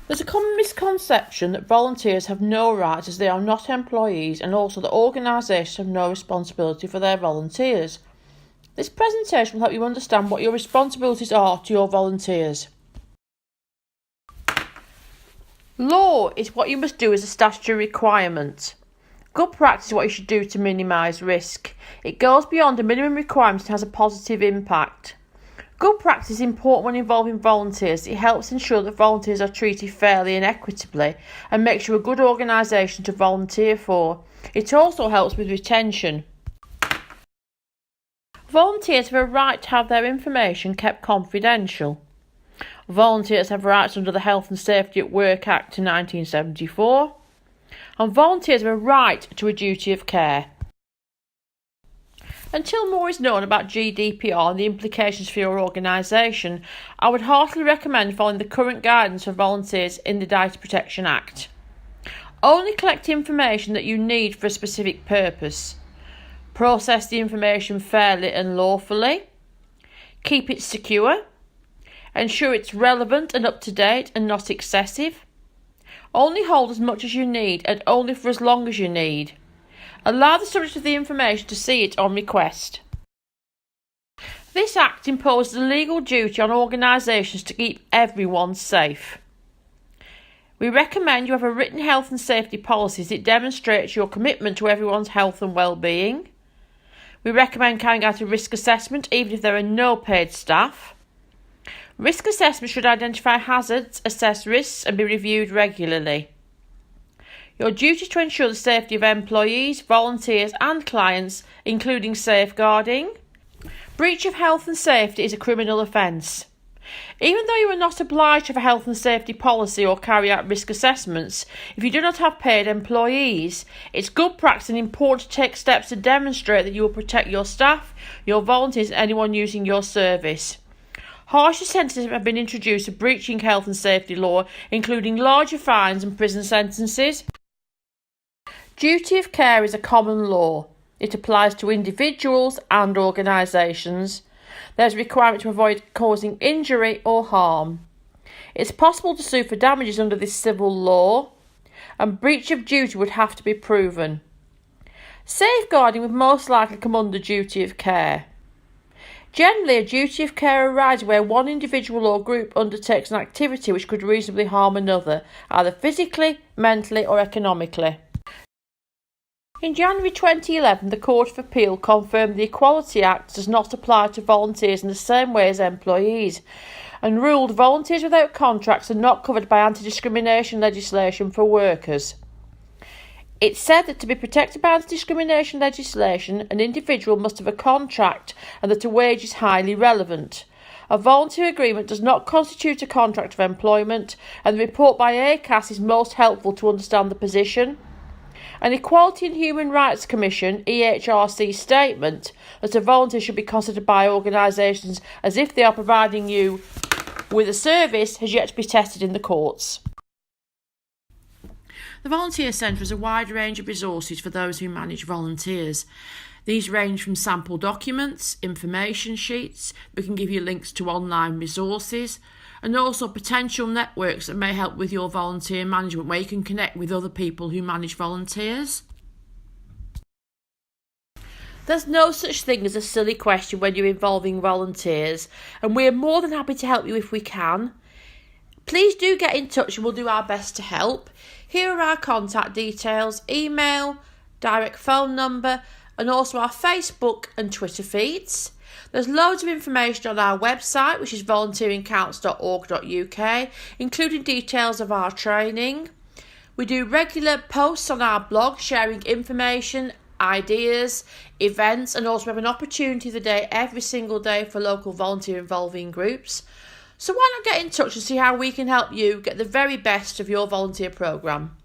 There's a common misconception that volunteers have no rights as they are not employees, and also that organisations have no responsibility for their volunteers. This presentation will help you understand what your responsibilities are to your volunteers. Law is what you must do as a statutory requirement. Good practice is what you should do to minimise risk. It goes beyond a minimum requirement and has a positive impact. Good practice is important when involving volunteers. It helps ensure that volunteers are treated fairly and equitably and makes you a good organisation to volunteer for. It also helps with retention. Volunteers have a right to have their information kept confidential. Volunteers have rights under the Health and Safety at Work Act 1974. And volunteers have a right to a duty of care. Until more is known about GDPR and the implications for your organisation, I would heartily recommend following the current guidance for volunteers in the Data Protection Act. Only collect information that you need for a specific purpose. Process the information fairly and lawfully. Keep it secure. Ensure it's relevant and up to date and not excessive. Only hold as much as you need and only for as long as you need. Allow the subject of the information to see it on request. This Act imposes a legal duty on organisations to keep everyone safe. We recommend you have a written health and safety policy as it demonstrates your commitment to everyone's health and well-being. We recommend carrying out a risk assessment even if there are no paid staff. Risk assessment should identify hazards, assess risks and be reviewed regularly. Your duty is to ensure the safety of employees, volunteers and clients, including safeguarding. Breach of health and safety is a criminal offence. Even though you are not obliged to have a health and safety policy or carry out risk assessments, if you do not have paid employees, it's good practice and important to take steps to demonstrate that you will protect your staff, your volunteers and anyone using your service. Harsher sentences have been introduced for breaching health and safety law, including larger fines and prison sentences. Duty of care is a common law. It applies to individuals and organisations. There is a requirement to avoid causing injury or harm. It's possible to sue for damages under this civil law, and breach of duty would have to be proven. Safeguarding would most likely come under duty of care. Generally, a duty of care arises where one individual or group undertakes an activity which could reasonably harm another, either physically, mentally or economically. In January 2011, the Court of Appeal confirmed the Equality Act does not apply to volunteers in the same way as employees, and ruled volunteers without contracts are not covered by anti-discrimination legislation for workers. It said that to be protected by anti-discrimination legislation, an individual must have a contract and that a wage is highly relevant. A volunteer agreement does not constitute a contract of employment, and the report by ACAS is most helpful to understand the position. An Equality and Human Rights Commission (EHRC) statement that a volunteer should be considered by organisations as if they are providing you with a service has yet to be tested in the courts. The Volunteer Centre has a wide range of resources for those who manage volunteers. These range from sample documents, information sheets, we can give you links to online resources, and also potential networks that may help with your volunteer management where you can connect with other people who manage volunteers. There's no such thing as a silly question when you're involving volunteers, and we're more than happy to help you if we can. Please do get in touch and we'll do our best to help. Here are our contact details, email, direct phone number, and also our Facebook and Twitter feeds. There's loads of information on our website, which is volunteeringcounts.org.uk, including details of our training. We do regular posts on our blog sharing information, ideas, events, and also have an opportunity of the day every single day for local volunteer involving groups. So why not get in touch and see how we can help you get the very best of your volunteer programme.